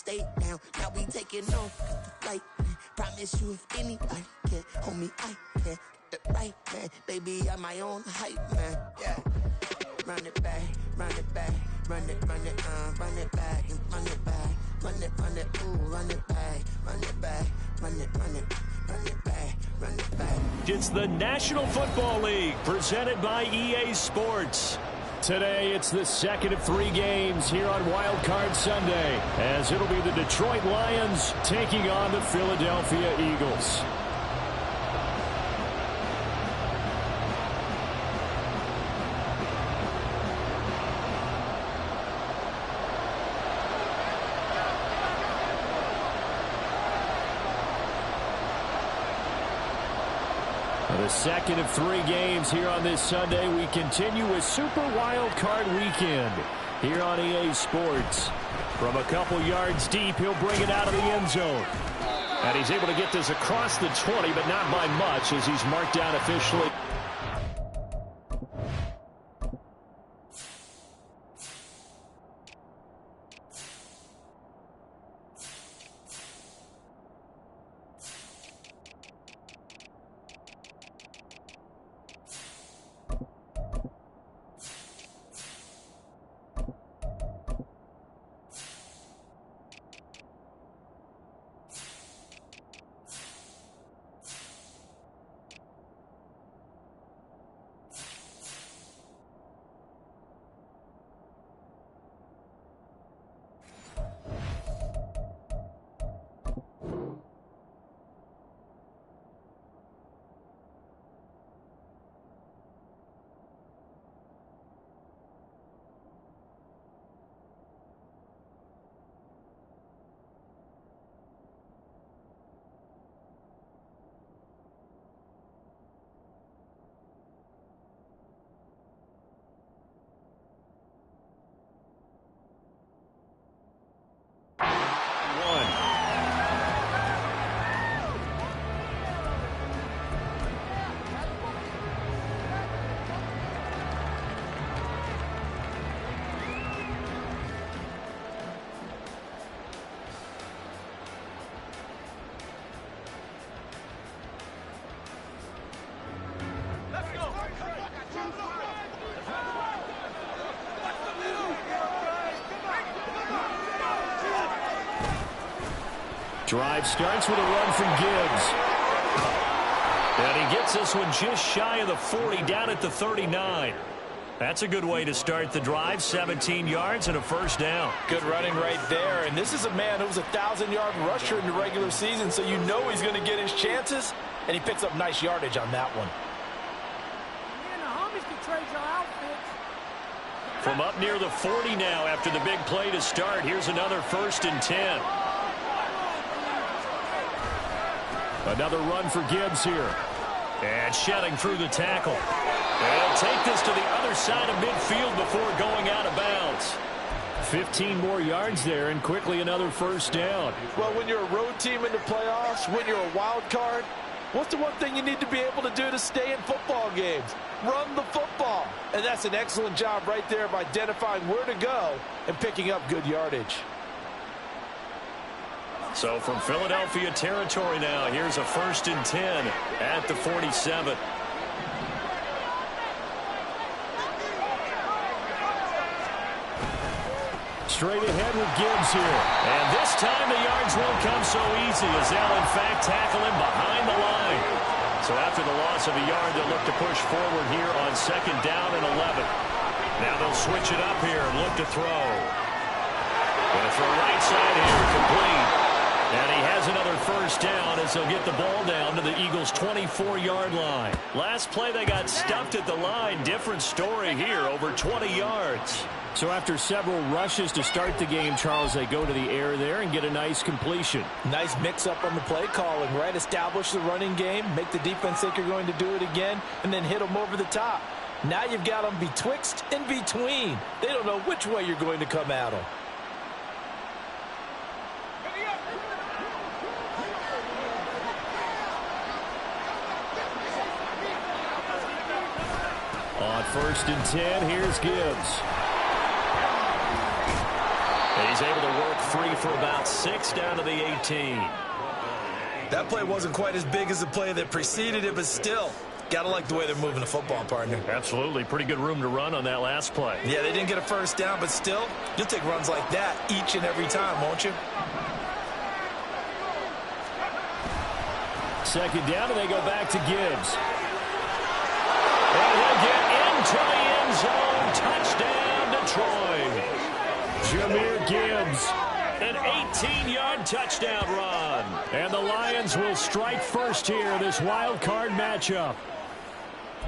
stay down. Now we taking off the flight. Promise you if anybody can hold me, I can. The right man, baby, I'm my own hype man. Yeah. Run it back, run it back, run it back, and run it back, run it, ooh, run it back, run it back, run it back, run it back. It's the National Football League presented by EA Sports. Today, it's the second of 3 games here on Wild Card Sunday, as it'll be the Detroit Lions taking on the Philadelphia Eagles. The second of 3 games here on this Sunday. We continue with Super Wild Card Weekend here on EA Sports. From a couple yards deep, he'll bring it out of the end zone. And he's able to get this across the 20, but not by much as he's marked down officially. Drive starts with a run from Gibbs. And he gets this one just shy of the 40, down at the 39. That's a good way to start the drive. 17 yards and a first down. Good running right there. And this is a man who was a 1,000-yard rusher in the regular season, so you know he's going to get his chances. And he picks up nice yardage on that one. From up near the 40 now after the big play to start. Here's another 1st and 10. Another run for Gibbs here. And shedding through the tackle. And he'll take this to the other side of midfield before going out of bounds. 15 more yards there, and quickly another first down. Well, when you're a road team in the playoffs, when you're a wild card, what's the one thing you need to be able to do to stay in football games? Run the football. And that's an excellent job right there of identifying where to go and picking up good yardage. So from Philadelphia territory now, here's a 1st and 10 at the 47. Straight ahead with Gibbs here. And this time the yards won't come so easy as they'll in fact tackle him behind the line. So after the loss of a yard, they'll look to push forward here on 2nd down and 11. Now they'll switch it up here and look to throw. Going to throw right side here, complete. And he has another first down as they'll get the ball down to the Eagles' 24-yard line. Last play, they got stuffed at the line. Different story here, over 20 yards. So after several rushes to start the game, Charles, they go to the air there and get a nice completion. Nice mix-up on the play calling, right? Establish the running game, make the defense think you're going to do it again, and then hit them over the top. Now you've got them betwixt and between. They don't know which way you're going to come at them. On 1st and 10, here's Gibbs. He's able to work free for about 6 down to the 18. That play wasn't quite as big as the play that preceded it, but still, got to like the way they're moving the football, partner. Absolutely. Pretty good room to run on that last play. Yeah, they didn't get a first down, but still, you'll take runs like that each and every time, won't you? Second down, and they go back to Gibbs. And he'll get into the end zone. Touchdown, Detroit. Jahmyr Gibbs. An 18-yard touchdown run. And the Lions will strike first here, this wild card matchup.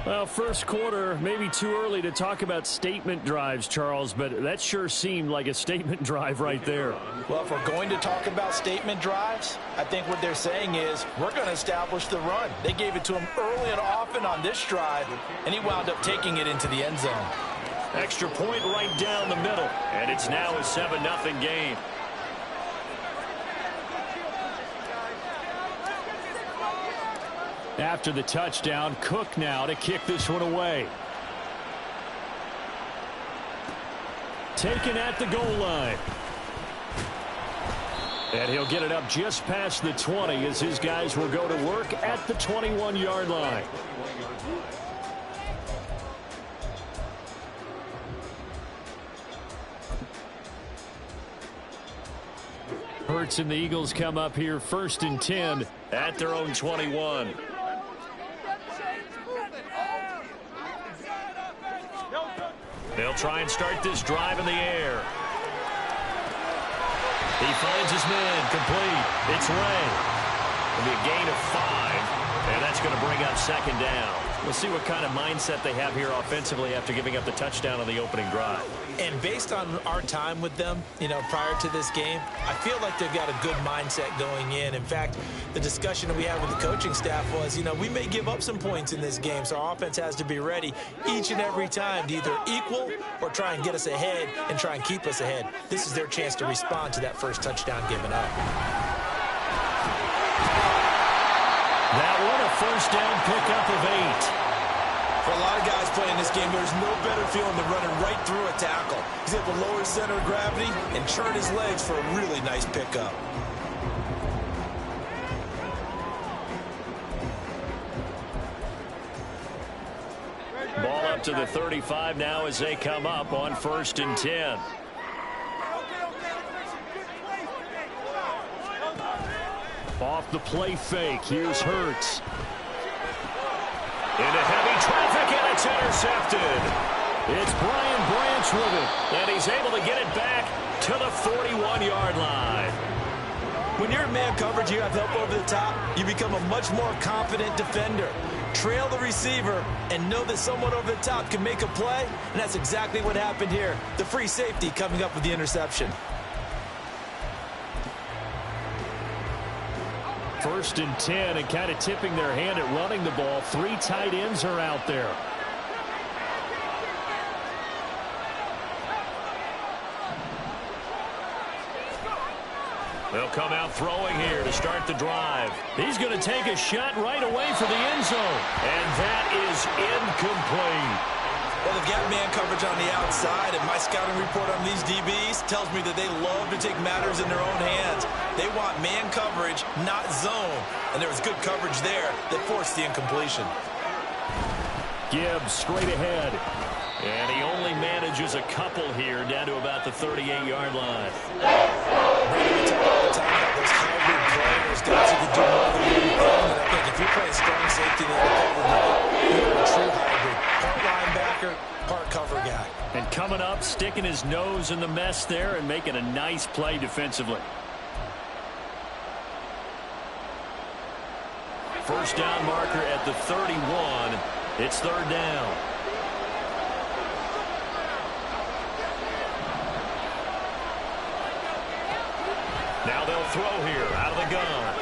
Well, first quarter, maybe too early to talk about statement drives, Charles, but that sure seemed like a statement drive right there. Well, if we're going to talk about statement drives, I think what they're saying is we're going to establish the run. They gave it to him early and often on this drive, and he wound up taking it into the end zone. Extra point right down the middle, and it's now a 7-0 game. After the touchdown, Cook now to kick this one away. Taken at the goal line. And he'll get it up just past the 20 as his guys will go to work at the 21-yard line. Hurts and the Eagles come up here 1st and 10 at their own 21. They'll try and start this drive in the air. He finds his man complete. It's Ray. It'll be a gain of 5, and that's going to bring up 2nd down. We'll see what kind of mindset they have here offensively after giving up the touchdown on the opening drive. And based on our time with them, prior to this game, I feel like they've got a good mindset going in. In fact, the discussion that we had with the coaching staff was, we may give up some points in this game, so our offense has to be ready each and every time to either equal or try and get us ahead and try and keep us ahead. This is their chance to respond to that first touchdown given up. That one, a first down pickup of 8. For a lot of guys playing this game, there's no better feeling than running right through a tackle. He's able to lower his center of gravity and churn his legs for a really nice pickup. Ball up to the 35 now as they come up on 1st and 10. Off the play fake. Here's Hurts. Into heavy traffic, and it's intercepted. It's Brian Branch with it, and he's able to get it back to the 41-yard line. When you're in man coverage, you have help over the top, you become a much more confident defender. Trail the receiver and know that someone over the top can make a play, and that's exactly what happened here. The free safety coming up with the interception. 1st and 10, and kind of tipping their hand at running the ball. 3 tight ends are out there. They'll come out throwing here to start the drive. He's going to take a shot right away for the end zone, and that is incomplete. Well, they've got man coverage on the outside, and my scouting report on these DBs tells me that they love to take matters in their own hands. They want man coverage, not zone. And there was good coverage there that forced the incompletion. Gibbs straight ahead. And he only manages a couple here down to about the 38-yard line. We talk all the time about those hybrid players, guys who can do more than anything. And I think if you play a strong safety in the NFL, you're a true hybrid. Part linebacker, part cover guy. And coming up, sticking his nose in the mess there and making a nice play defensively. First down marker at the 31. It's 3rd down. Now they'll throw here out of the gun.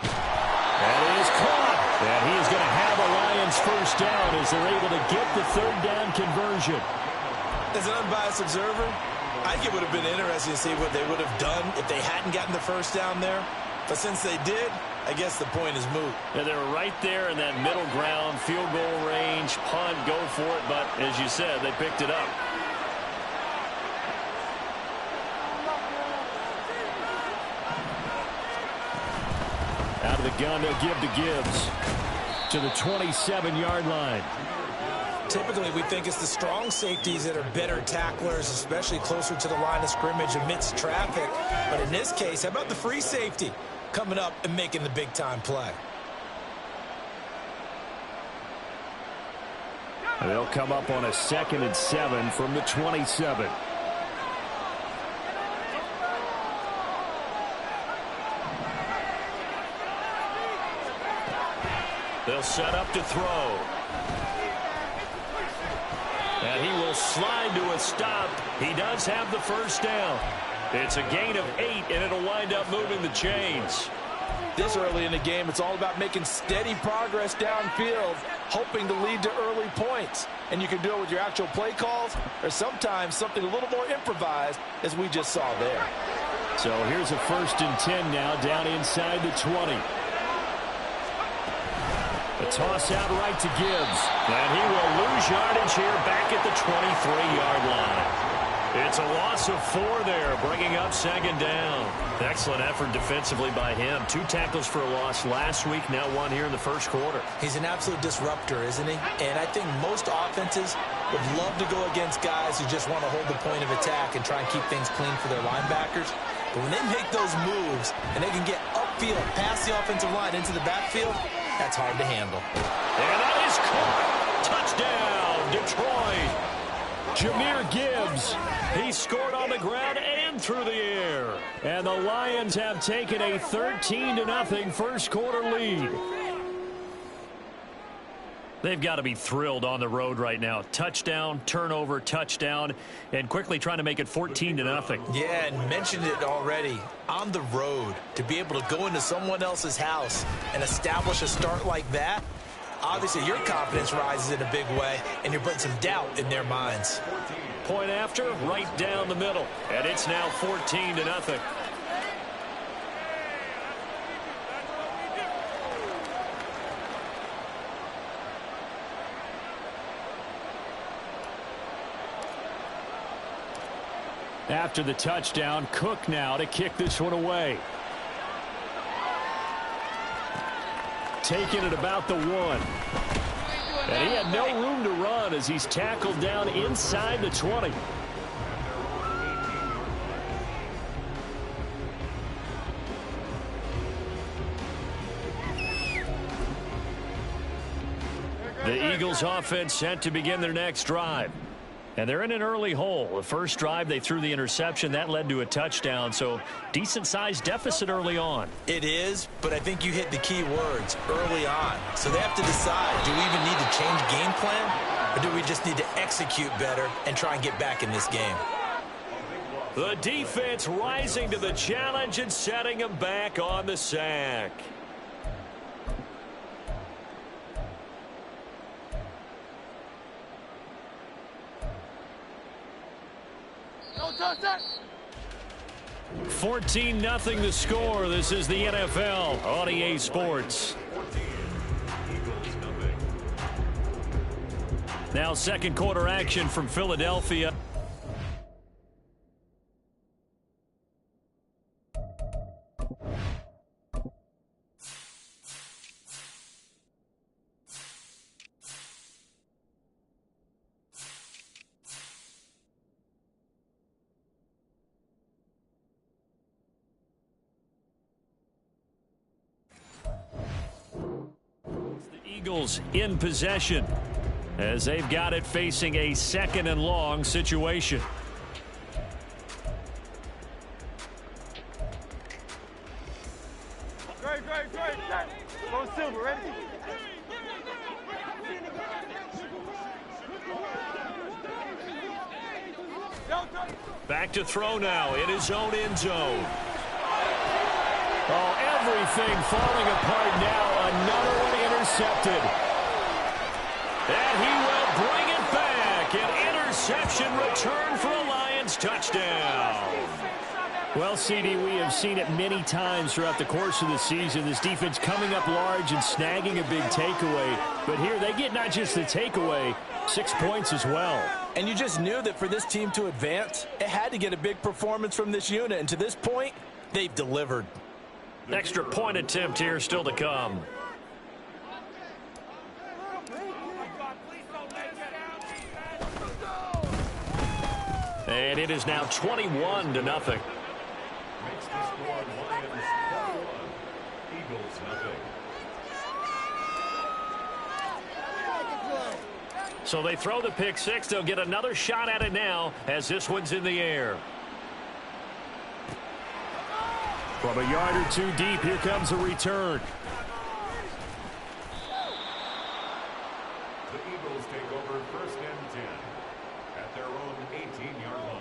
That is caught. And he is going to have a Lions first down as they're able to get the 3rd down conversion. As an unbiased observer, I think it would have been interesting to see what they would have done if they hadn't gotten the first down there. But since they did, I guess the point is moot. Yeah, they were right there in that middle ground, field goal range, punt, go for it. But as you said, they picked it up. the gun. They'll give to Gibbs to the 27-yard line. Typically, we think it's the strong safeties that are better tacklers, especially closer to the line of scrimmage amidst traffic. But in this case, how about the free safety coming up and making the big-time play? They'll come up on a 2nd and 7 from the 27. They'll set up to throw. And he will slide to a stop. He does have the first down. It's a gain of 8, and it'll wind up moving the chains. This early in the game, it's all about making steady progress downfield, hoping to lead to early points. And you can do it with your actual play calls or sometimes something a little more improvised, as we just saw there. So here's a 1st and 10 now down inside the 20. A toss out right to Gibbs. And he will lose yardage here back at the 23-yard line. It's a loss of 4 there, bringing up 2nd down. Excellent effort defensively by him. 2 tackles for a loss last week, now 1 here in the first quarter. He's an absolute disruptor, isn't he? And I think most offenses would love to go against guys who just want to hold the point of attack and try and keep things clean for their linebackers. But when they make those moves and they can get upfield, past the offensive line into the backfield, that's hard to handle. And that is caught. Touchdown, Detroit. Jahmyr Gibbs. He scored on the ground and through the air. And the Lions have taken a 13-0 first quarter lead. They've got to be thrilled on the road right now. Touchdown, turnover, touchdown, and quickly trying to make it 14-0. Yeah, and mentioned it already. On the road, to be able to go into someone else's house and establish a start like that, obviously your confidence rises in a big way, and you're putting some doubt in their minds. Point after, right down the middle, and it's now 14-0. After the touchdown, Cook now to kick this one away. Taking it about the 1. And he had no room to run as he's tackled down inside the 20. The Eagles offense set to begin their next drive. And they're in an early hole. The first drive, they threw the interception. That led to a touchdown, so decent-sized deficit early on. It is, but I think you hit the key words, early on. So they have to decide, do we even need to change game plan, or do we just need to execute better and try and get back in this game? The defense rising to the challenge and setting them back on the sack. No touchdown. 14-0 the score. This is the NFL on EA Sports. Now second quarter action from Philadelphia. Eagles in possession as they've got it facing a 2nd and long situation. Great. Go Silver, ready? Back to throw now in his own end zone. Oh, everything falling apart now. Another one intercepted. And he will bring it back. An interception return for a Lions touchdown. Well, CD, we have seen it many times throughout the course of the season. This defense coming up large and snagging a big takeaway. But here they get not just the takeaway, 6 points as well. And you just knew that for this team to advance, it had to get a big performance from this unit. And to this point, they've delivered. Extra point attempt here still to come. And it is now 21-0. Makes the score Lions 21, Eagles nothing. So they throw the pick six. They'll get another shot at it now as this one's in the air. From a yard or two deep, here comes a return. The Eagles take over 1st and 10 at their own 18-yard line.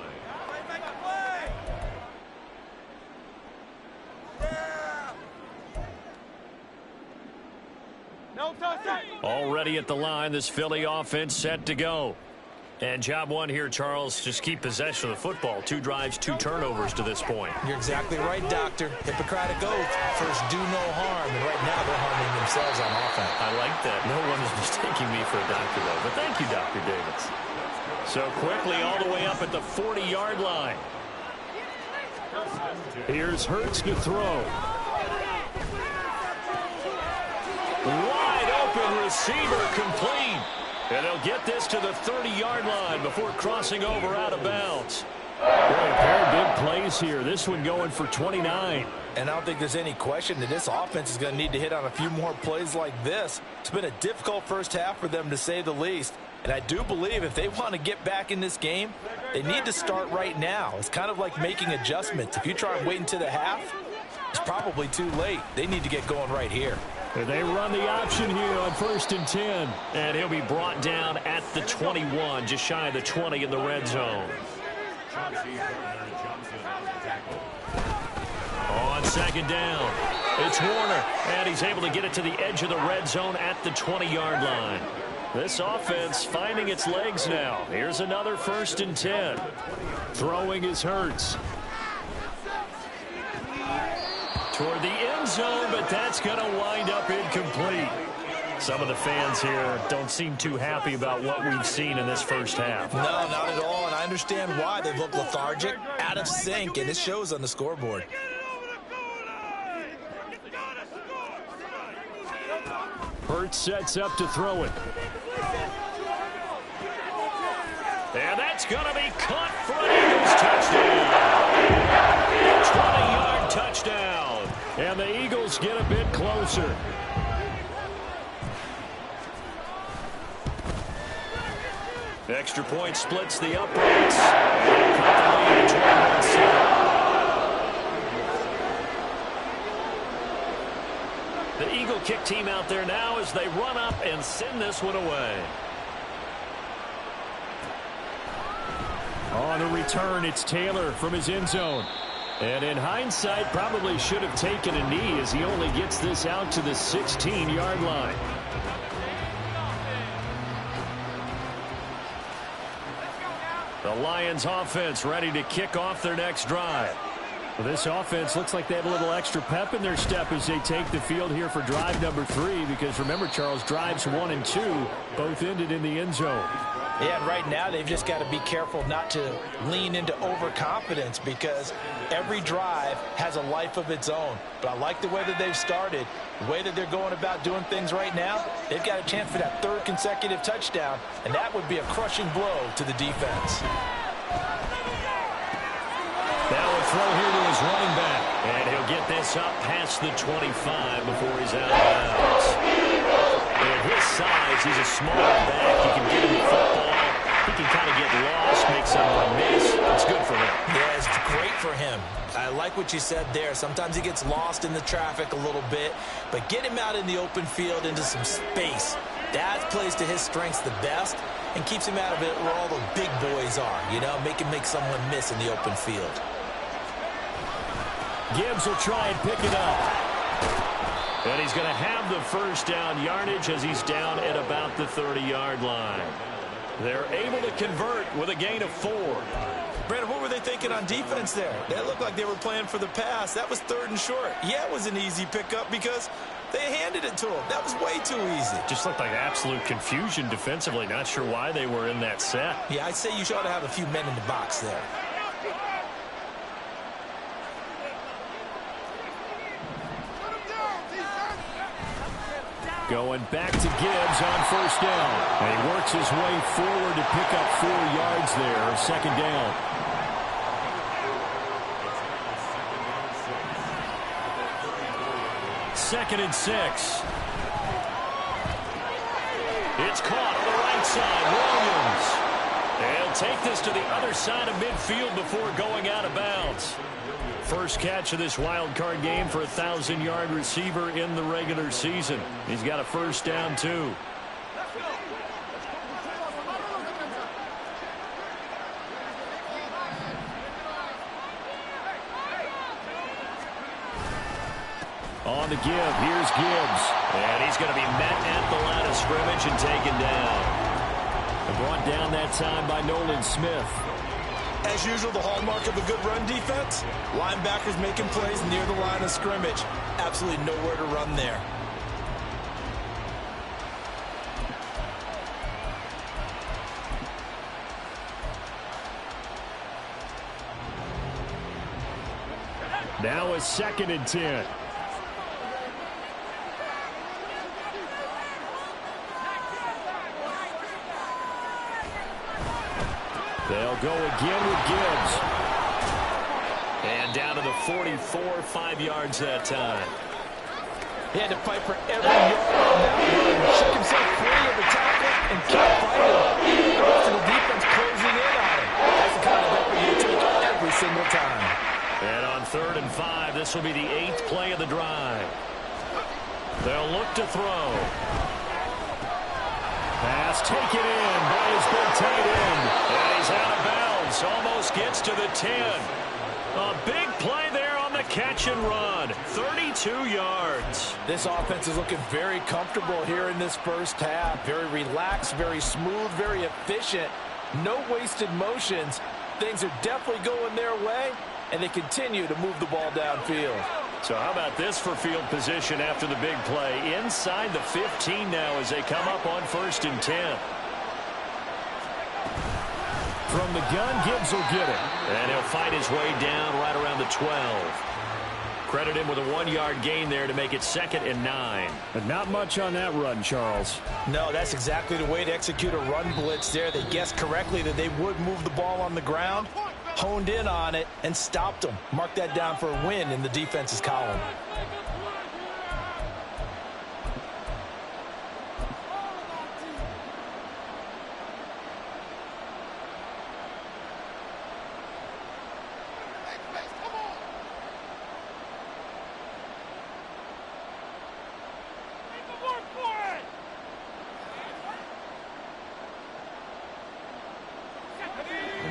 Already at the line, this Philly offense set to go. And job one here, Charles, just keep possession of the football. 2 drives, 2 turnovers to this point. You're exactly right, Doctor. Hippocratic oath. First, do no harm. And right now, they're harming themselves on offense. I like that. No one is mistaking me for a doctor, though. But thank you, Dr. Davis. So quickly all the way up at the 40-yard line. Here's Hurts to throw. Wide open receiver complete. And they'll get this to the 30-yard line before crossing over out of bounds. Boy, a pair of big plays here. This one going for 29. And I don't think there's any question that this offense is going to need to hit on a few more plays like this. It's been a difficult first half for them, to say the least. And I do believe if they want to get back in this game, they need to start right now. It's kind of like making adjustments. If you try and wait until the half, it's probably too late. They need to get going right here. And they run the option here on 1st and 10. And he'll be brought down at the 21, just shy of the 20 in the red zone. On 2nd down, it's Warner, and he's able to get it to the edge of the red zone at the 20-yard line. This offense finding its legs now. Here's another 1st and 10. Throwing is Hurts. Toward the end zone, but that's going to wind up incomplete. Some of the fans here don't seem too happy about what we've seen in this first half. No, not at all, and I understand why. They look lethargic, out of sync, and it shows on the scoreboard. Hurts sets up to throw it. And that's going to be caught for an Eagles touchdown. 20-yard touchdown. And the Eagles get a bit closer. Extra point splits the uprights. Cut the lead to 21-7. The Eagle kick team out there now as they run up and send this one away. On the return, it's Taylor from his end zone. And in hindsight, probably should have taken a knee as he only gets this out to the 16-yard line. The Lions offense ready to kick off their next drive. Well, this offense looks like they have a little extra pep in their step as they take the field here for drive number 3. Because remember, Charles, drives 1 and 2 both ended in the end zone. Yeah, and right now they've just got to be careful not to lean into overconfidence because every drive has a life of its own. But I like the way that they've started, the way that they're going about doing things right now. They've got a chance for that 3rd consecutive touchdown, and that would be a crushing blow to the defense. Now a throw here to his running back, and he'll get this up past the 25 before he's out of bounds. At his size, he's a smaller back. He can get him the football. He can kind of get lost, make someone miss. It's good for him. Yeah, it's great for him. I like what you said there. Sometimes he gets lost in the traffic a little bit, but get him out in the open field into some space. That plays to his strengths the best and keeps him out of it where all the big boys are, you know, make someone miss in the open field. Gibbs will try and pick it up. And he's going to have the first down yardage as he's down at about the 30-yard line. They're able to convert with a gain of 4. Brandon, what were they thinking on defense there? They looked like they were playing for the pass. That was 3rd and short. Yeah, it was an easy pickup because they handed it to him. That was way too easy. Just looked like absolute confusion defensively. Not sure why they were in that set. Yeah, I'd say you ought to have a few men in the box there. Going back to Gibbs on first down. And he works his way forward to pick up 4 yards there. Second down. Second and 6. It's caught on the right side. Williams. They'll take this to the other side of midfield before going out of bounds. First catch of this wild card game for a 1,000-yard receiver in the regular season. He's got a first down, too. On the give, here's Gibbs. And he's going to be met at the line of scrimmage and taken down. And brought down that time by Nolan Smith. As usual, the hallmark of a good run defense, linebackers making plays near the line of scrimmage. Absolutely nowhere to run there. Now a second and 10. They'll go again with Gibbs. And down to the 44, 5 yards that time. He had to fight for every yard on that run. Shook himself free of the tackle and kept fighting. The rest of the defense closing in on him. That's the kind of effort you take every single time. And on 3rd and 5, this will be the 8th play of the drive. They'll look to throw. Pass taken in by his big tight end. And he's out of bounds. Almost gets to the 10. A big play there on the catch and run. 32 yards. This offense is looking very comfortable here in this first half. Very relaxed, very smooth, very efficient. No wasted motions. Things are definitely going their way, and they continue to move the ball downfield. So how about this for field position after the big play? Inside the 15 now as they come up on 1st and 10. From the gun, Gibbs will get it. And he'll fight his way down right around the 12. Credit him with a 1-yard gain there to make it 2nd and 9. But not much on that run, Charles. No, that's exactly the way to execute a run blitz there. They guessed correctly that they would move the ball on the ground, honed in on it, and stopped them. Mark that down for a win in the defense's column.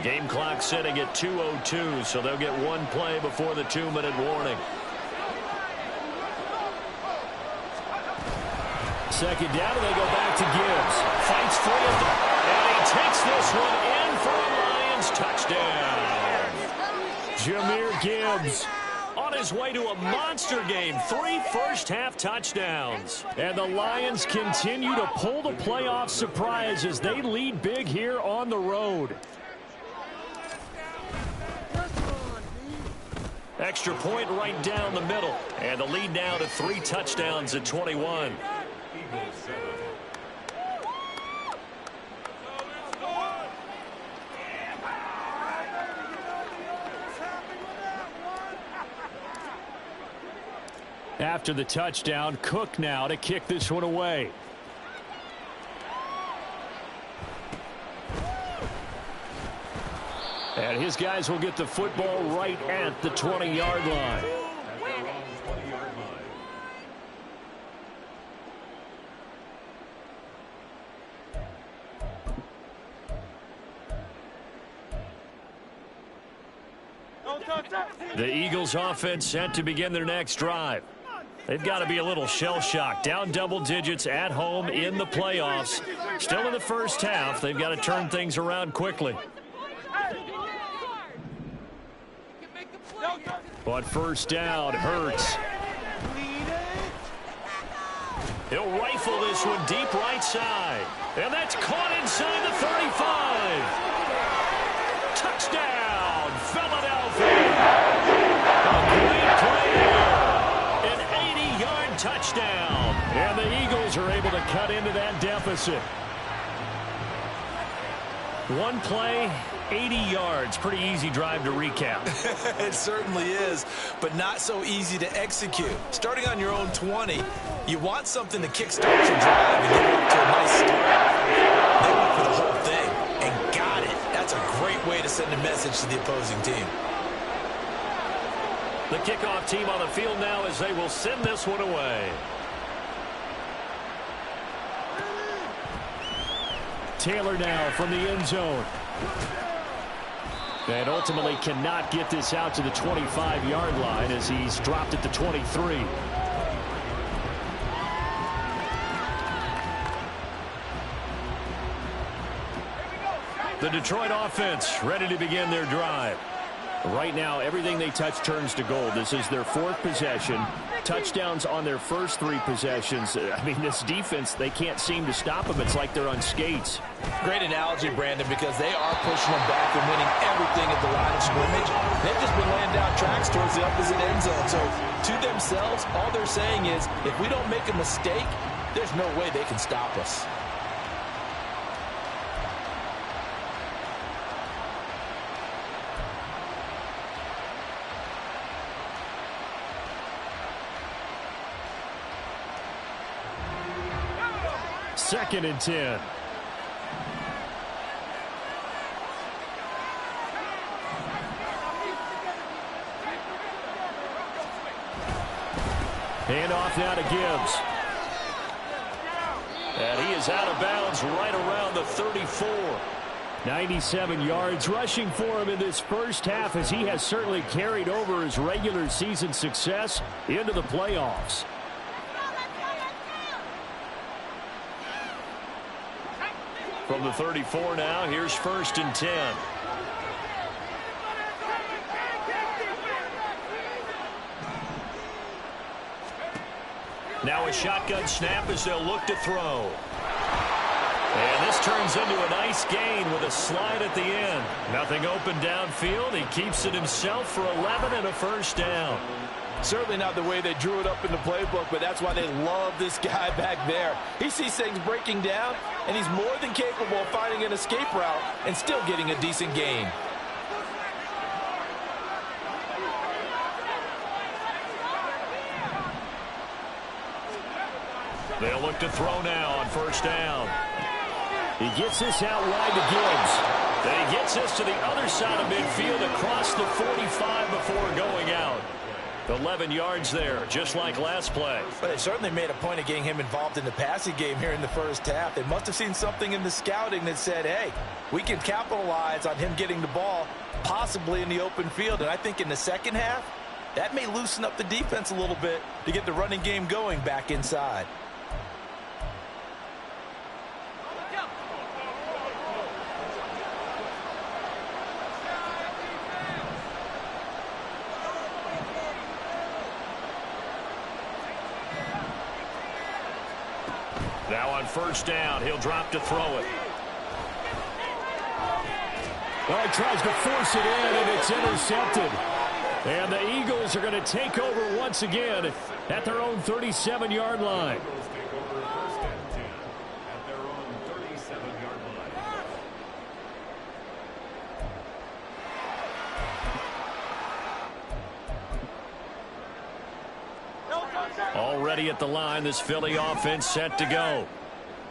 Game clock sitting at 2:02, so they'll get 1 play before the 2-minute warning. Second down, and they go back to Gibbs. Fights for it, and he takes this one in for a Lions touchdown. Jahmyr Gibbs on his way to a monster game. 3 first-half touchdowns. And the Lions continue to pull the playoff surprise as they lead big here on the road. Extra point right down the middle. And the lead now to 3 touchdowns at 21. After the touchdown, Cook now to kick this one away. And his guys will get the football right at the 20-yard line. The Eagles offense set to begin their next drive. They've got to be a little shell-shocked. Down double digits at home in the playoffs. Still in the first half. They've got to turn things around quickly. But first down, Hurts. He'll rifle this one deep right side. And that's caught inside the 35. Touchdown, Philadelphia. A great play here. An 80-yard touchdown. And the Eagles are able cut into that deficit. One play, 80 yards. Pretty easy drive to recap. It certainly is, but not so easy to execute. Starting on your own 20, you want something to kickstart your drive and get off to a nice start. They went for the whole thing and got it. That's a great way to send a message to the opposing team. The kickoff team on the field now as they will send this one away. Taylor now from the end zone. And ultimately cannot get this out to the 25-yard line as he's dropped at the 23. The Detroit offense ready to begin their drive. Right now, everything they touch turns to gold. This is their fourth possession. Touchdowns on their first three possessions. I mean, this defense, they can't seem to stop them. It's like they're on skates. Great analogy, Brandon, because they are pushing them back and winning everything at the line of scrimmage. They've just been laying down tracks towards the opposite end zone. So, to themselves, all they're saying is, if we don't make a mistake, there's no way they can stop us. Second and 10. Hand off now to Gibbs. And he is out of bounds right around the 34. 97 yards rushing for him in this first half as he has certainly carried over his regular season success into the playoffs. From the 34 now, here's first and 10. Now a shotgun snap as they'll look to throw. And this turns into a nice gain with a slide at the end. Nothing open downfield. He keeps it himself for 11 and a first down. Certainly not the way they drew it up in the playbook, but that's why they love this guy back there. He sees things breaking down, and he's more than capable of finding an escape route and still getting a decent gain. They'll look to throw now on first down. He gets this out wide to Gibbs. Then he gets this to the other side of midfield across the 45 before going out. 11 yards there, just like last play. But they certainly made a point of getting him involved in the passing game here in the first half. They must have seen something in the scouting that said, hey, we can capitalize on him getting the ball, possibly in the open field. And I think in the second half, that may loosen up the defense a little bit to get the running game going back inside. Now on first down, he'll drop to throw it. Well, he tries to force it in, and it's intercepted. And the Eagles are going to take over once again at their own 37-yard line. Already at the line, this Philly offense set to go.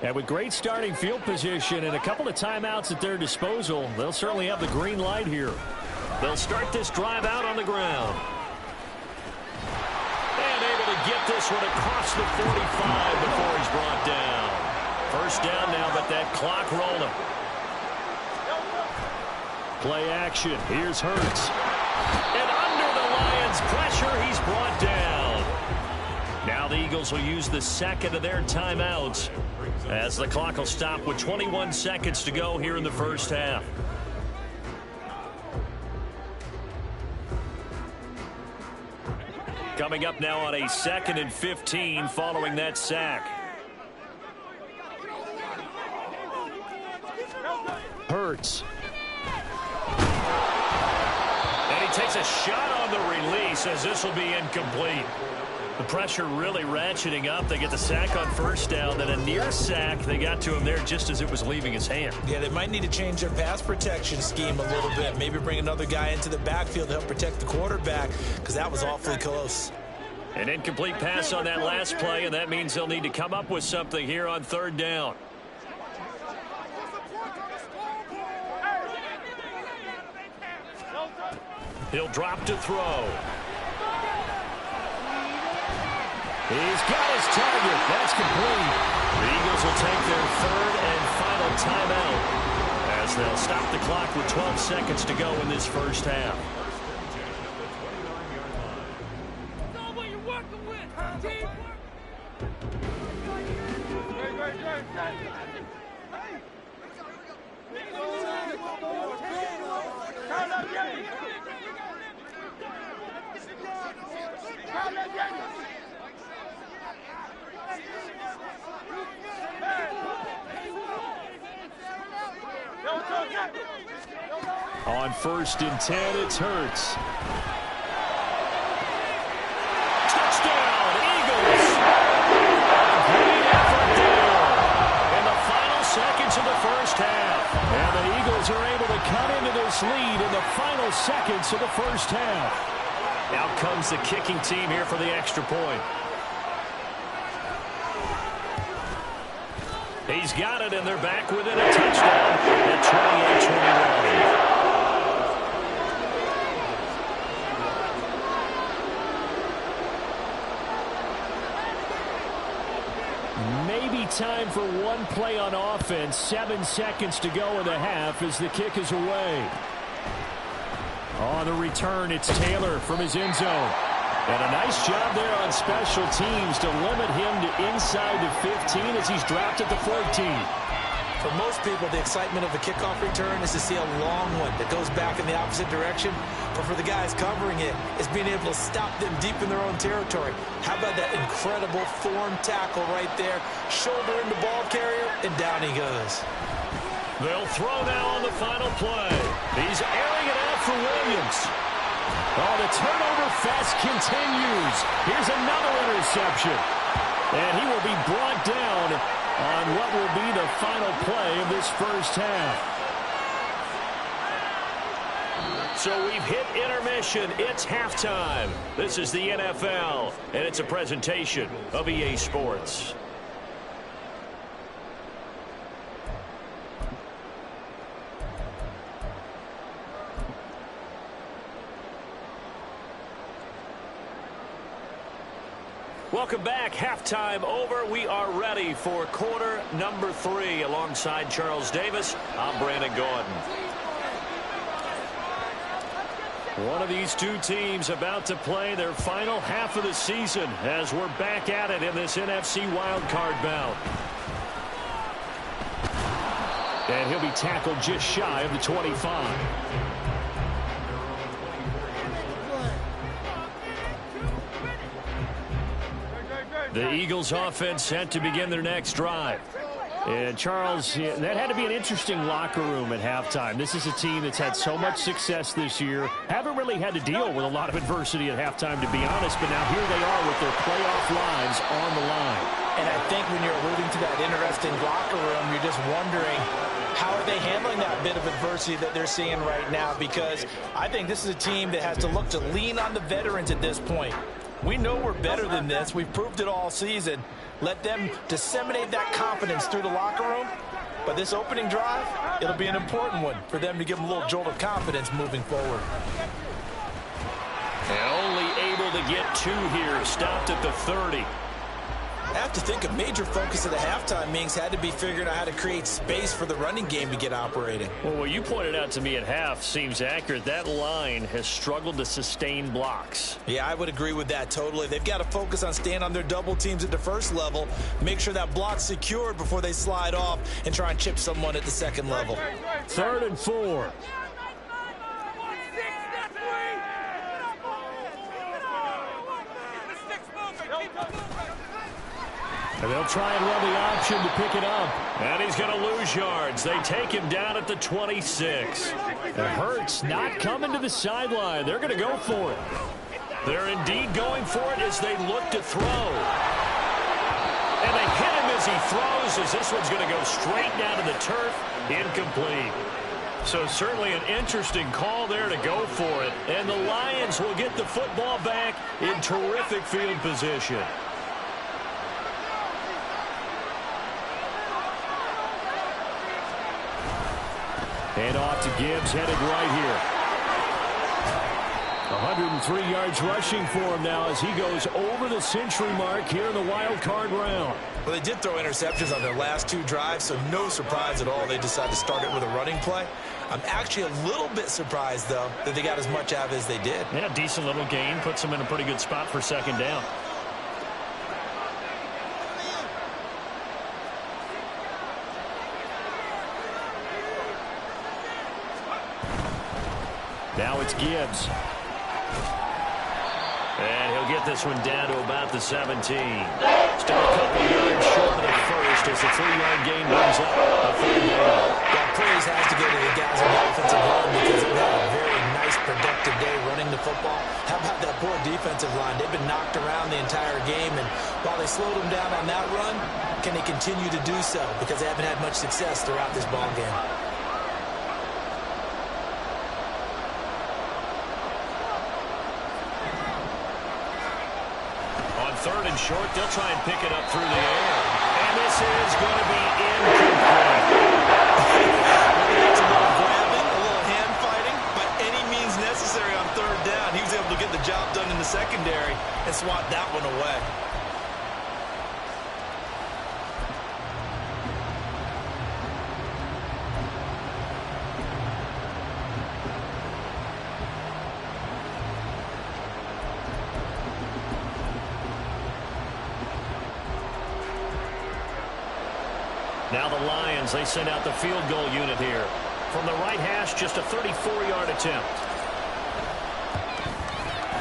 And with great starting field position and a couple of timeouts at their disposal, they'll certainly have the green light here. They'll start this drive out on the ground. And able to get this one across the 45 before he's brought down. First down now, but that clock rolling. Play action. Here's Hurts. And under the Lions' pressure, he's brought down. Now the Eagles will use the second of their timeouts as the clock will stop with 21 seconds to go here in the first half. Coming up now on a 2nd and 15 following that sack. Hurts. And he takes a shot on the release as this will be incomplete. The pressure really ratcheting up. They get the sack on first down, then a near sack. They got to him there just as it was leaving his hand. Yeah, they might need to change their pass protection scheme a little bit. Maybe bring another guy into the backfield to help protect the quarterback, because that was awfully close. An incomplete pass on that last play, and that means they'll need to come up with something here on third down. He'll drop to throw. He's got his target. That's complete. The Eagles will take their third and final timeout as they'll stop the clock with 12 seconds to go in this first half. On 1st and 10, it's Hurts. Touchdown, Eagles! Great effort there in the final seconds of the first half. And the Eagles are able to cut into this lead in the final seconds of the first half. Out comes the kicking team here for the extra point. He's got it, and they're back within a touchdown at 28-21. Maybe time for one play on offense. 7 seconds to go in the half as the kick is away. On the return, it's Taylor from his end zone. And a nice job there on special teams to limit him to inside the 15 as he's dropped at the 14. For most people, the excitement of a kickoff return is to see a long one that goes back in the opposite direction. But for the guys covering it, it's being able to stop them deep in their own territory. How about that incredible form tackle right there? Shoulder in the ball carrier, and down he goes. They'll throw now on the final play. He's airing it out for Williams. Oh, the turnover fest continues. Here's another interception. And he will be brought down on what will be the final play of this first half. So we've hit intermission. It's halftime. This is the NFL, and it's a presentation of EA Sports. Welcome back. Halftime over. We are ready for quarter number 3. Alongside Charles Davis, I'm Brandon Gordon. One of these two teams about to play their final half of the season as we're back at it in this NFC wildcard bout. And he'll be tackled just shy of the 25. The Eagles offense set to begin their next drive. And Charles, that had to be an interesting locker room at halftime. This is a team that's had so much success this year. Haven't really had to deal with a lot of adversity at halftime, to be honest. But now here they are with their playoff lives on the line. And I think when you're alluding to that interesting locker room, you're just wondering, how are they handling that bit of adversity that they're seeing right now? Because I think this is a team that has to look to lean on the veterans at this point. We know we're better than this. We've proved it all season. Let them disseminate that confidence through the locker room. But this opening drive, it'll be an important one for them to give them a little jolt of confidence moving forward. And only able to get 2 here. Stopped at the 30. I have to think a major focus of the halftime meetings had to be figuring out how to create space for the running game to get operating. Well, what you pointed out to me at half seems accurate. That line has struggled to sustain blocks. Yeah, I would agree with that totally. They've got to focus on staying on their double teams at the first level, make sure that block's secured before they slide off and try and chip someone at the second level. 3rd and 4. And they'll try and run the option to pick it up. And he's going to lose yards. They take him down at the 26. And Hurts not coming to the sideline. They're going to go for it. They're indeed going for it as they look to throw. And they hit him as he throws, as this one's going to go straight down to the turf. Incomplete. So certainly an interesting call there to go for it. And the Lions will get the football back in terrific field position. And off to Gibbs, headed right here. 103 yards rushing for him now as he goes over the century mark here in the wild card round. Well, they did throw interceptions on their last 2 drives, so no surprise at all they decided to start it with a running play. I'm actually a little bit surprised, though, that they got as much out of it as they did. Yeah, decent little gain. Puts them in a pretty good spot for second down. Now it's Gibbs. And he'll get this one down to about the 17. Still a couple yards short of the first as the 3-yard gain brings up a third down. Yeah, praise has to go to the guys on the offensive line because they've had a very nice, productive day running the football. How about that poor defensive line? They've been knocked around the entire game, and while they slowed them down on that run, can they continue to do so? Because they haven't had much success throughout this ball game. Third and short, they'll try and pick it up through the air. And this is going to be incomplete. It's a little grabbing, a little hand fighting, but any means necessary on third down. He was able to get the job done in the secondary and swat that one away. Now the Lions, they send out the field goal unit here. From the right hash, just a 34-yard attempt.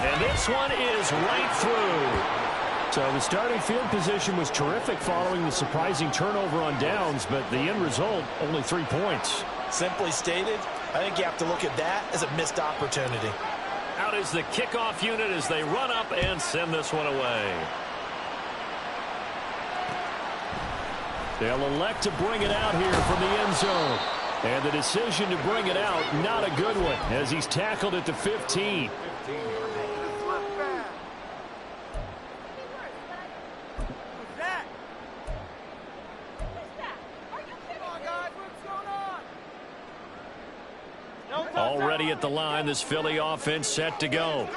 And this one is right through. So the starting field position was terrific following the surprising turnover on downs, but the end result, only 3 points. Simply stated, I think you have to look at that as a missed opportunity. Out is the kickoff unit as they run up and send this one away. They'll elect to bring it out here from the end zone. And the decision to bring it out, not a good one, as he's tackled at the 15. Already at the line, this Philly offense set to go.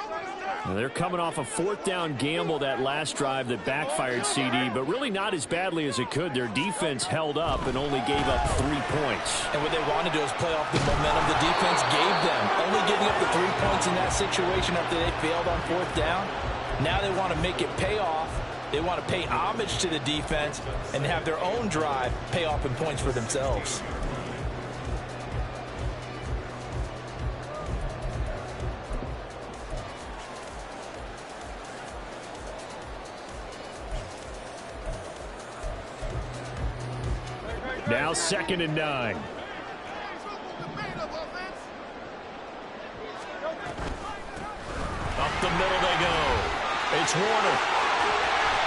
Now they're coming off a 4th down gamble that last drive that backfired CD, but really not as badly as it could. Their defense held up and only gave up 3 points. And what they wanted to do is play off the momentum the defense gave them. Only giving up the 3 points in that situation after they failed on 4th down. Now they want to make it pay off. They want to pay homage to the defense and have their own drive pay off in points for themselves. Now 2nd and 9. Up the middle they go. It's Warner.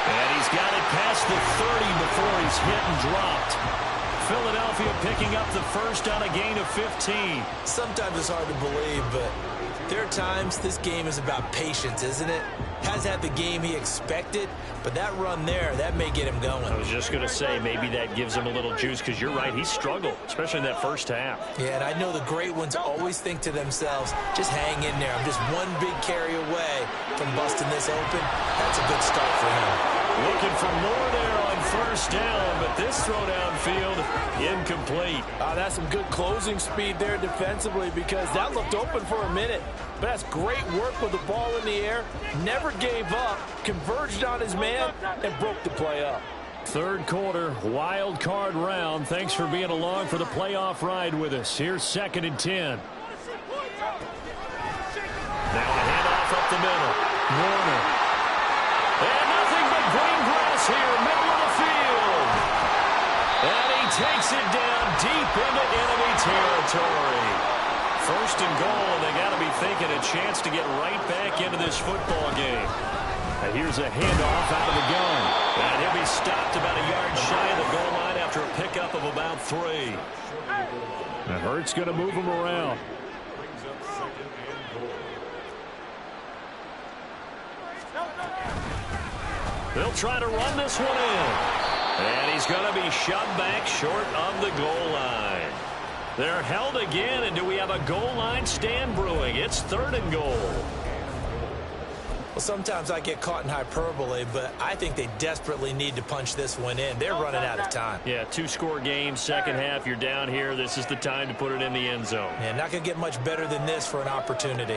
And he's got it past the 30 before he's hit and dropped. Philadelphia picking up the first on a gain of 15. Sometimes it's hard to believe, but there are times this game is about patience, isn't it? Has had the game he expected, but that run there, that may get him going. I was just going to say, maybe that gives him a little juice, because you're right, he struggled, especially in that first half. Yeah, and I know the great ones always think to themselves, just hang in there. I'm just one big carry away from busting this open. That's a good start for him. Looking for more there on first down, but this throw downfield, incomplete. That's some good closing speed there defensively, because that looked open for a minute. But that's great work with the ball in the air. Never gave up, converged on his man, and broke the play up. Third quarter, wild card round. Thanks for being along for the playoff ride with us. Here's 2nd and 10. Now a handoff up the middle. Warner. And nothing but green grass here, middle of the field. Takes it down deep into enemy territory. First and goal, and they got to be thinking a chance to get right back into this football game. And here's a handoff out of the gun. And he'll be stopped about a yard shy of the goal line after a pickup of about 3. And Hurts going to move him around. Brings up second and goal. They'll try to run this one in. And he's going to be shoved back short of the goal line. They're held again, and do we have a goal line stand brewing? It's 3rd and goal. Well, sometimes I get caught in hyperbole, but I think they desperately need to punch this one in. They're running out of time. Yeah, 2-score game, second half, you're down here. This is the time to put it in the end zone. Yeah, not going to get much better than this for an opportunity.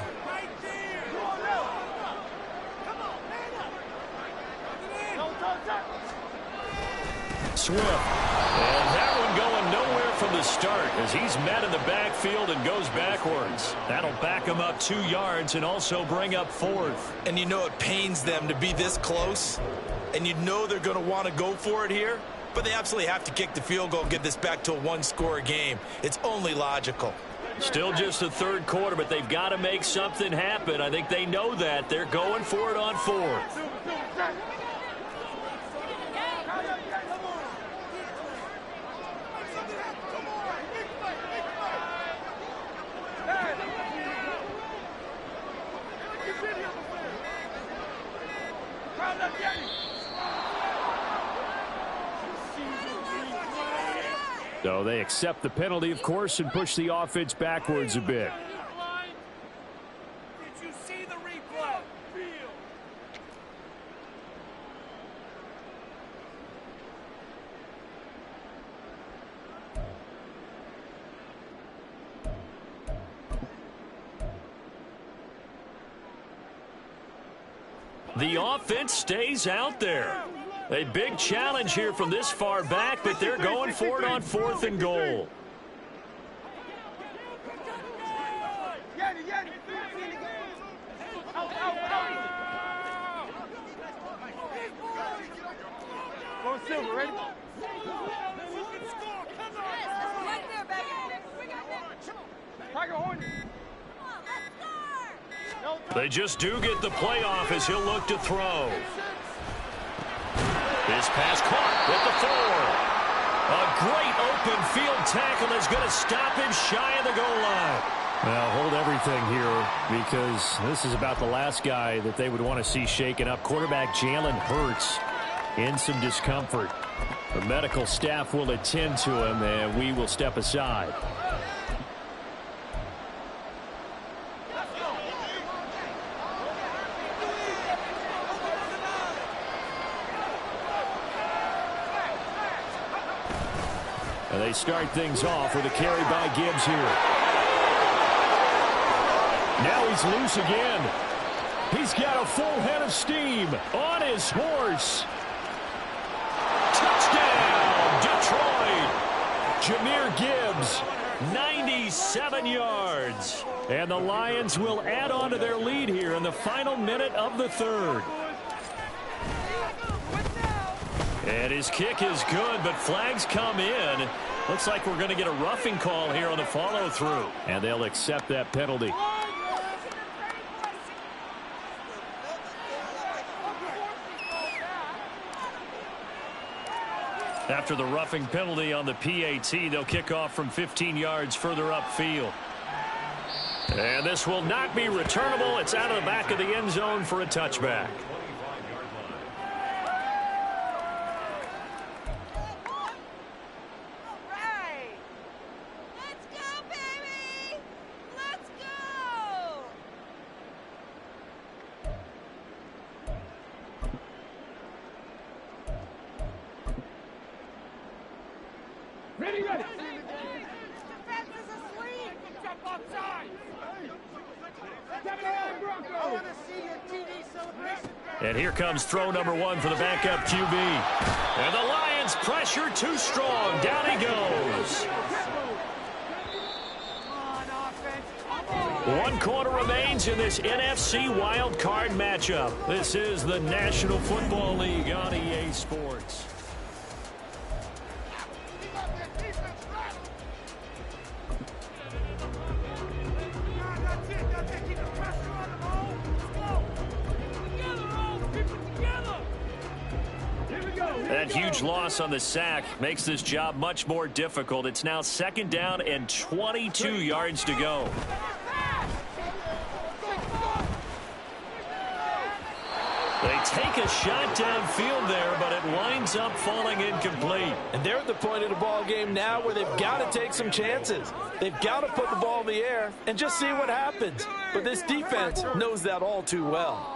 Swift. And that one going nowhere from the start as he's met in the backfield and goes backwards. That'll back him up 2 yards and also bring up 4th. And you know it pains them to be this close, and you know they're going to want to go for it here, but they absolutely have to kick the field goal and get this back to a 1-score game. It's only logical. Still just the 3rd quarter, but they've got to make something happen. I think they know that. They're going for it on 4th. So they accept the penalty, of course, and push the offense backwards a bit. Did you see the replay? The offense stays out there. A big challenge here from this far back, but they're going for it on 4th and goal. Go Silver, ready? Tiger Hornet. They just do get the playoff as he'll look to throw. This pass caught with the 4. A great open field tackle is going to stop him shy of the goal line. Well, hold everything here because this is about the last guy that they would want to see shaken up. Quarterback Jalen Hurts in some discomfort. The medical staff will attend to him, and we will step aside. And they start things off with a carry by Gibbs here. Now he's loose again. He's got a full head of steam on his horse. Touchdown, Detroit. Jahmyr Gibbs, 97 yards. And the Lions will add on to their lead here in the final minute of the 3rd. And his kick is good, but flags come in. Looks like we're going to get a roughing call here on the follow-through. And they'll accept that penalty. After the roughing penalty on the PAT, they'll kick off from 15 yards further upfield. And this will not be returnable. It's out of the back of the end zone for a touchback. Ready, ready. Defense is asleep. Jump outside. I want to see your TD celebration. And here comes throw number 1 for the backup QB. And the Lions pressure too strong. Down he goes. 1 quarter remains in this NFC wild card matchup. This is the National Football League on EA Sports. That huge loss on the sack makes this job much more difficult. It's now 2nd down and 22 yards to go. They take a shot downfield there, but it winds up falling incomplete. And they're at the point of the ball game now where they've got to take some chances. They've got to put the ball in the air and just see what happens. But this defense knows that all too well.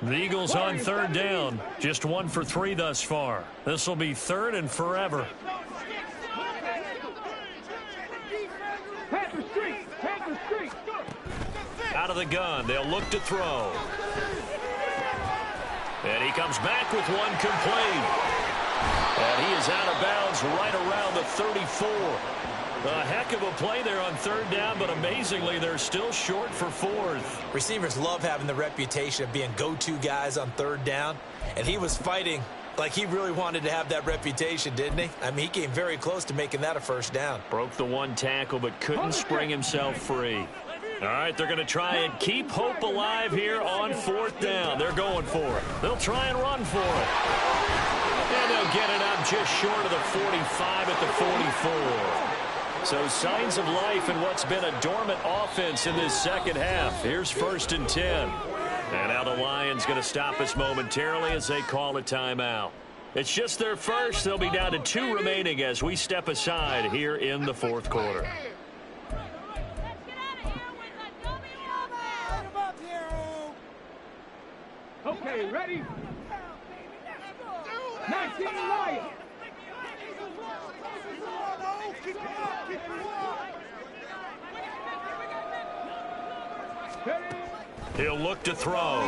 The Eagles on 3rd down. Just 1 for 3 thus far. This will be 3rd and forever. Out of the gun. They'll look to throw. And he comes back with one complete. And he is out of bounds right around the 34. A heck of a play there on 3rd down, but amazingly, they're still short for 4th. Receivers love having the reputation of being go-to guys on 3rd down, and he was fighting like he really wanted to have that reputation, didn't he? I mean, he came very close to making that a 1st down. Broke the 1 tackle, but couldn't spring himself free. All right, they're going to try and keep hope alive here on 4th down. They're going for it. They'll try and run for it. And they'll get it up just short of the 45 at the 44. So signs of life in what's been a dormant offense in this 2nd half. Here's 1st and 10. And now the Lions going to stop us momentarily as they call a timeout. It's just their first. They'll be down to 2 remaining as we step aside here in the 4th quarter. Okay, ready? 19 Lions. He'll look to throw.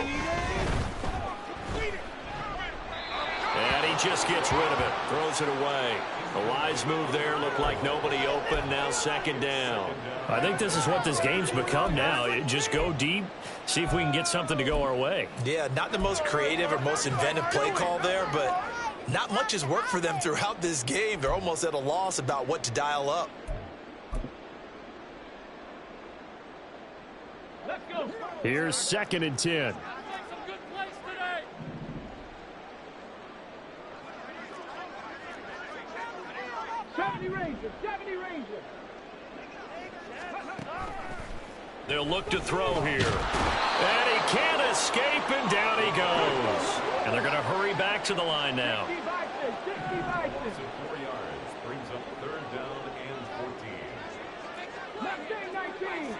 And he just gets rid of it. Throws it away. A wise move there. Looked like nobody open. Now 2nd down. I think this is what this game's become now. Just go deep. See if we can get something to go our way. Yeah, not the most creative or most inventive play call there, but not much has worked for them throughout this game. They're almost at a loss about what to dial up. Here's 2nd and 10. 70 Rangers, 70 Rangers. They'll look to throw here. And he can't escape, and down he goes. And they're going to hurry back to the line now. 60 Vikings. 4 yards brings up 3rd down and 14. Left side 19.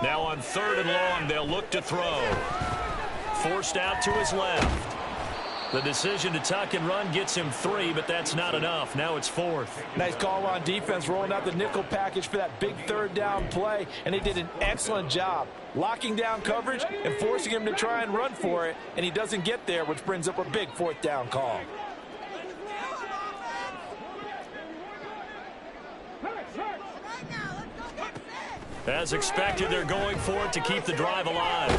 Now on 3rd and long, they'll look to throw. Forced out to his left. The decision to tuck and run gets him 3, but that's not enough. Now it's 4th. Nice call on defense, rolling out the nickel package for that big 3rd down play, and they did an excellent job locking down coverage and forcing him to try and run for it, and he doesn't get there, which brings up a big 4th down call. As expected, they're going for it to keep the drive alive.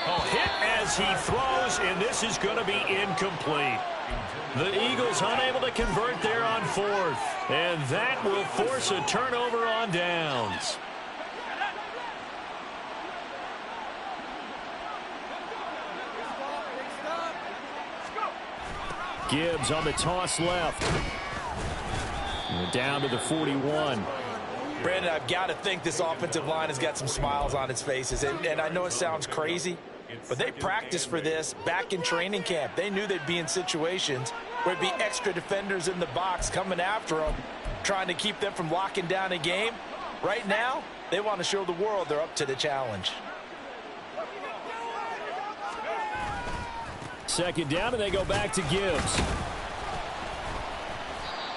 Oh, hit as he throws, and this is going to be incomplete. The Eagles unable to convert there on 4th, and that will force a turnover on downs. Gibbs on the toss left. And down to the 41. Brandon, I've got to think this offensive line has got some smiles on its faces. And I know it sounds crazy, but they practiced for this back in training camp. They knew they'd be in situations where it'd be extra defenders in the box coming after them, trying to keep them from locking down a game. Right now, they want to show the world they're up to the challenge. 2nd down, and they go back to Gibbs.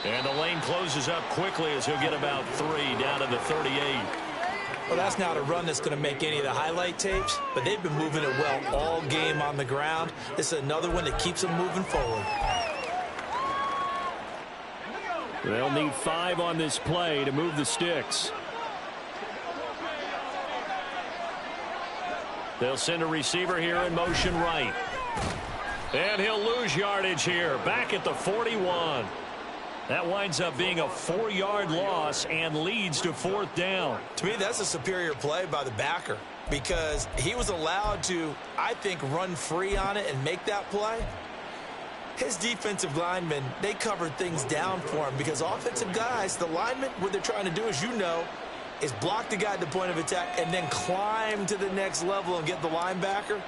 And the lane closes up quickly as he'll get about 3 down to the 38. Well, that's not a run that's going to make any of the highlight tapes, but they've been moving it well all game on the ground. This is another one that keeps them moving forward. They'll need 5 on this play to move the sticks. They'll send a receiver here in motion right. And he'll lose yardage here, back at the 41. That winds up being a 4-yard loss and leads to 4th down. To me, that's a superior play by the backer because he was allowed to, I think, run free on it and make that play. His defensive linemen, they covered things down for him because offensive guys, the linemen, what they're trying to do, as you know, is block the guy at the point of attack and then climb to the next level and get the linebacker.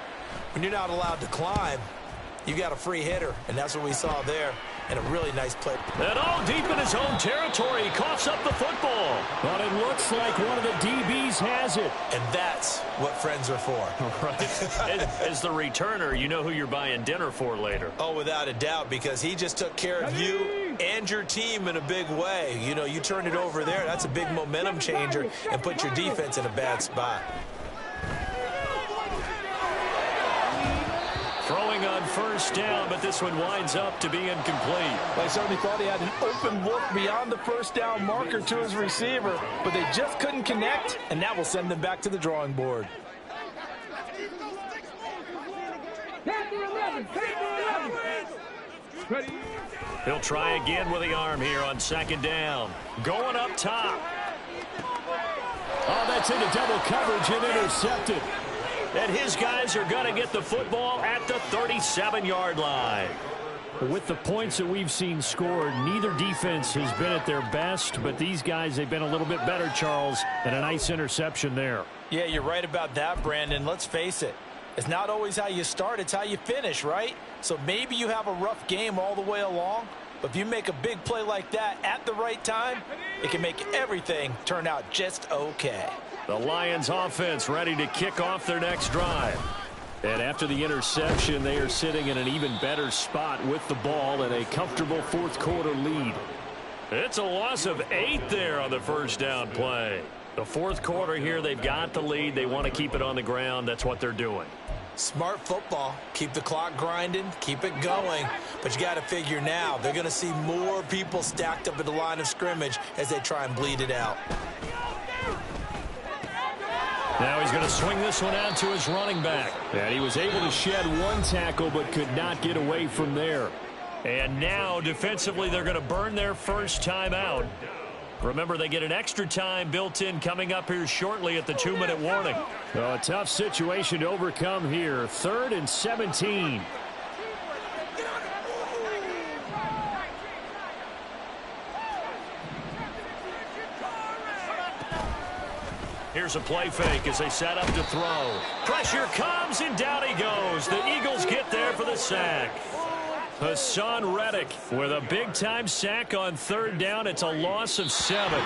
When you're not allowed to climb, you got a free hitter, and that's what we saw there. And a really nice play. And all deep in his own territory, he coughs up the football. But it looks like one of the DBs has it. And that's what friends are for. Right. As the returner, you know who you're buying dinner for later. Oh, without a doubt, because he just took care of you and your team in a big way. You know, you turn it over there, that's a big momentum changer and put your defense in a bad spot. Throwing on 1st down, but this one winds up to be incomplete. They certainly thought he had an open look beyond the 1st down marker to his receiver, but they just couldn't connect, and that will send them back to the drawing board. He'll try again with the arm here on 2nd down. Going up top. Oh, that's into double coverage and intercepted. And his guys are going to get the football at the 37-yard line. With the points that we've seen scored, neither defense has been at their best, but these guys, they've been a little bit better, Charles, and a nice interception there. Yeah, you're right about that, Brandon. Let's face it. It's not always how you start, it's how you finish, right? So maybe you have a rough game all the way along, but if you make a big play like that at the right time, it can make everything turn out just okay. The Lions offense ready to kick off their next drive. And after the interception, they are sitting in an even better spot with the ball and a comfortable 4th quarter lead. It's a loss of 8 there on the 1st down play. The 4th quarter here, they've got the lead. They want to keep it on the ground. That's what they're doing. Smart football. Keep the clock grinding. Keep it going. But you got to figure now, they're going to see more people stacked up at the line of scrimmage as they try and bleed it out. Now he's going to swing this one out to his running back. And he was able to shed 1 tackle but could not get away from there. And now defensively they're going to burn their first time out. Remember, they get an extra time built in coming up here shortly at the 2-minute warning. Well, a tough situation to overcome here. 3rd and 17. Here's a play fake as they set up to throw. Pressure comes, and down he goes. The Eagles get there for the sack. Hassan Reddick with a big-time sack on 3rd down. It's a loss of 7.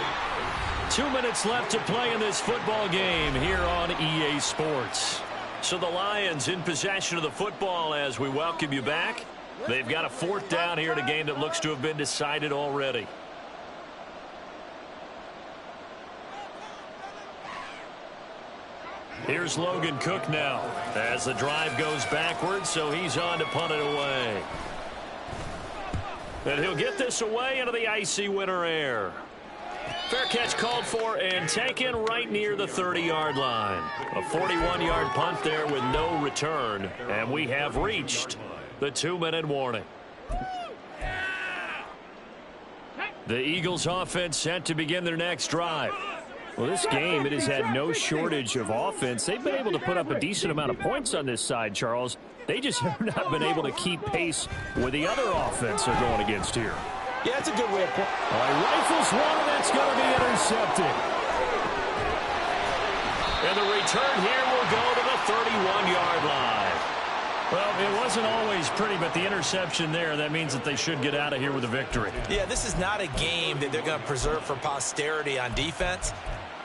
2 minutes left to play in this football game here on EA Sports. So the Lions in possession of the football as we welcome you back. They've got a 4th down here in a game that looks to have been decided already. Here's Logan Cook now as the drive goes backwards, so he's on to punt it away. And he'll get this away into the icy winter air. Fair catch called for and taken right near the 30-yard line. A 41-yard punt there with no return, and we have reached the 2-minute warning. The Eagles offense set to begin their next drive. Well, this game, it has had no shortage of offense. They've been able to put up a decent amount of points on this side, Charles. They just have not been able to keep pace with the other offense they're going against here. Yeah, that's a good way of putting it. All right, rifles one, and that's going to be intercepted. And the return here will go to the 31-yard line. Well, it wasn't always pretty, but the interception there, that means that they should get out of here with a victory. Yeah, this is not a game that they're going to preserve for posterity on defense.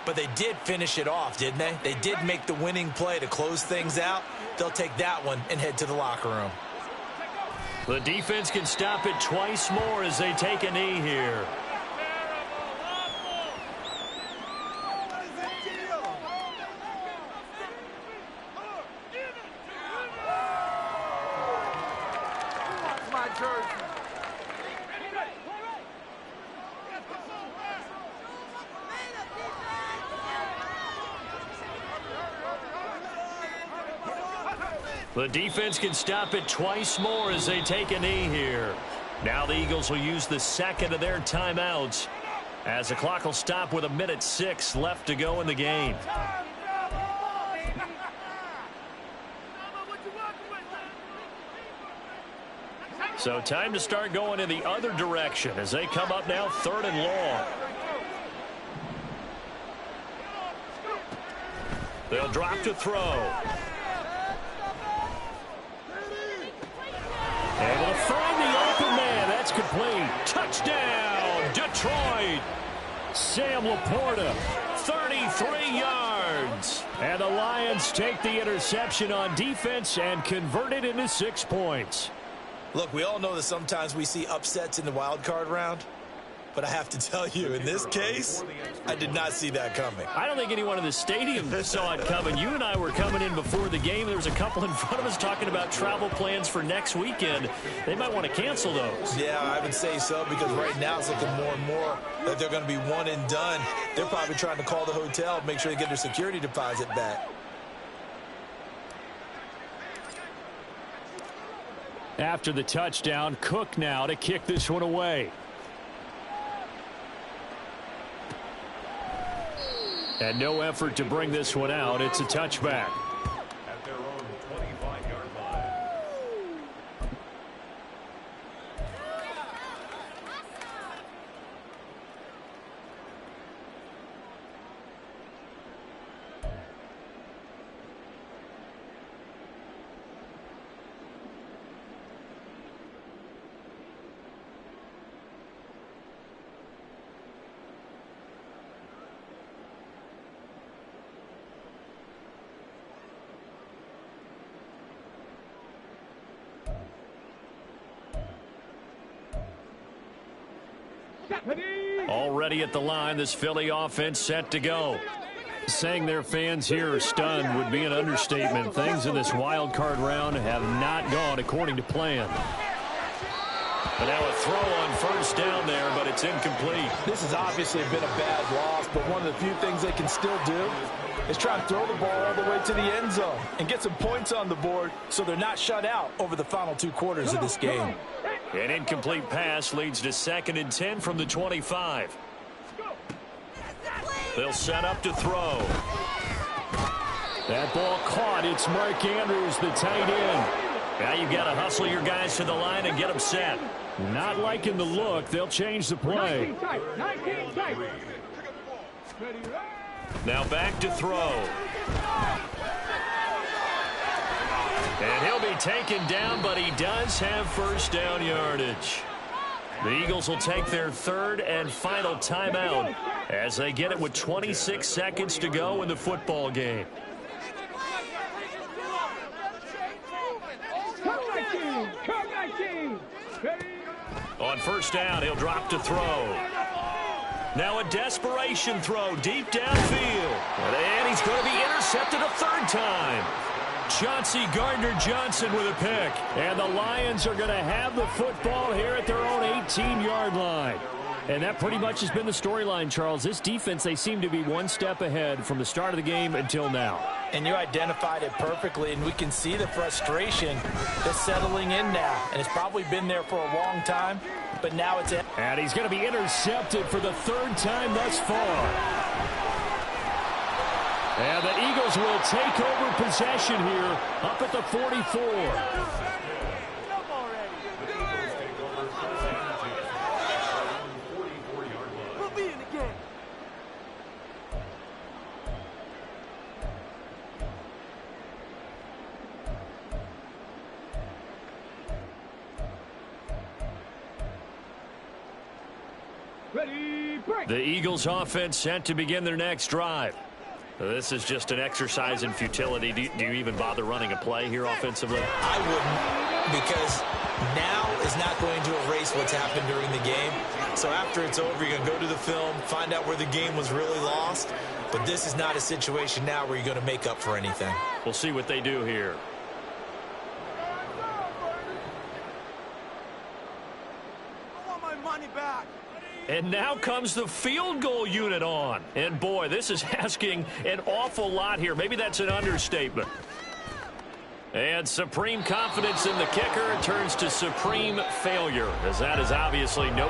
But they did finish it off, didn't they? They did make the winning play to close things out. They'll take that one and head to the locker room. The defense can stop it twice more as they take a knee here. My jersey. The defense can stop it twice more as they take a knee here. Now the Eagles will use the second of their timeouts as the clock will stop with 1:06 left to go in the game. So time to start going in the other direction as they come up now 3rd and long. They'll drop to throw. Able to find the open man. That's complete. Touchdown, Detroit. Sam Laporta, 33 yards. And the Lions take the interception on defense and convert it into 6 points. Look, we all know that sometimes we see upsets in the wild card round. But I have to tell you, in this case, I did not see that coming. I don't think anyone in the stadium saw it coming. You and I were coming in before the game. There was a couple in front of us talking about travel plans for next weekend. They might want to cancel those. Yeah, I would say so, because right now it's looking more and more that they're going to be one and done. They're probably trying to call the hotel, make sure they get their security deposit back. After the touchdown, Cook now to kick this one away. And no effort to bring this one out. It's a touchback. At their own 25-yard line. Already at the line, this Philly offense set to go. Saying their fans here are stunned would be an understatement. Things in this wild card round have not gone according to plan. But now a throw on first down there, but it's incomplete. This has obviously been a bad loss, but one of the few things they can still do is try to throw the ball all the way to the end zone and get some points on the board so they're not shut out over the final 2 quarters of this game. An incomplete pass leads to 2nd and 10 from the 25. They'll set up to throw. That ball caught. It's Mark Andrews, the tight end. Now you've got to hustle your guys to the line and get them set. Not liking the look. They'll change the play. Now back to throw. And he'll be taken down, but he does have first down yardage. The Eagles will take their 3rd and final timeout as they get it with 26 seconds to go in the football game. On first down, he'll drop to throw. Now a desperation throw deep downfield. And he's going to be intercepted a 3rd time. Chauncey Gardner-Johnson with a pick. And the Lions are going to have the football here at their own 18-yard line. And that pretty much has been the storyline, Charles. This defense, they seem to be one step ahead from the start of the game until now. And you identified it perfectly, and we can see the frustration that's settling in now. And it's probably been there for a long time, but now it's... And he's going to be intercepted for the 3rd time thus far. And the Eagles will take over possession here up at the 44. The Eagles offense set to begin their next drive. This is just an exercise in futility. Do you even bother running a play here offensively? I wouldn't, because now is not going to erase what's happened during the game. So after it's over, you're going to go to the film, find out where the game was really lost. But this is not a situation now where you're going to make up for anything. We'll see what they do here. I want my money back. And now comes the field goal unit on. And boy, this is asking an awful lot here. Maybe that's an understatement. And supreme confidence in the kicker turns to supreme failure, as that is obviously no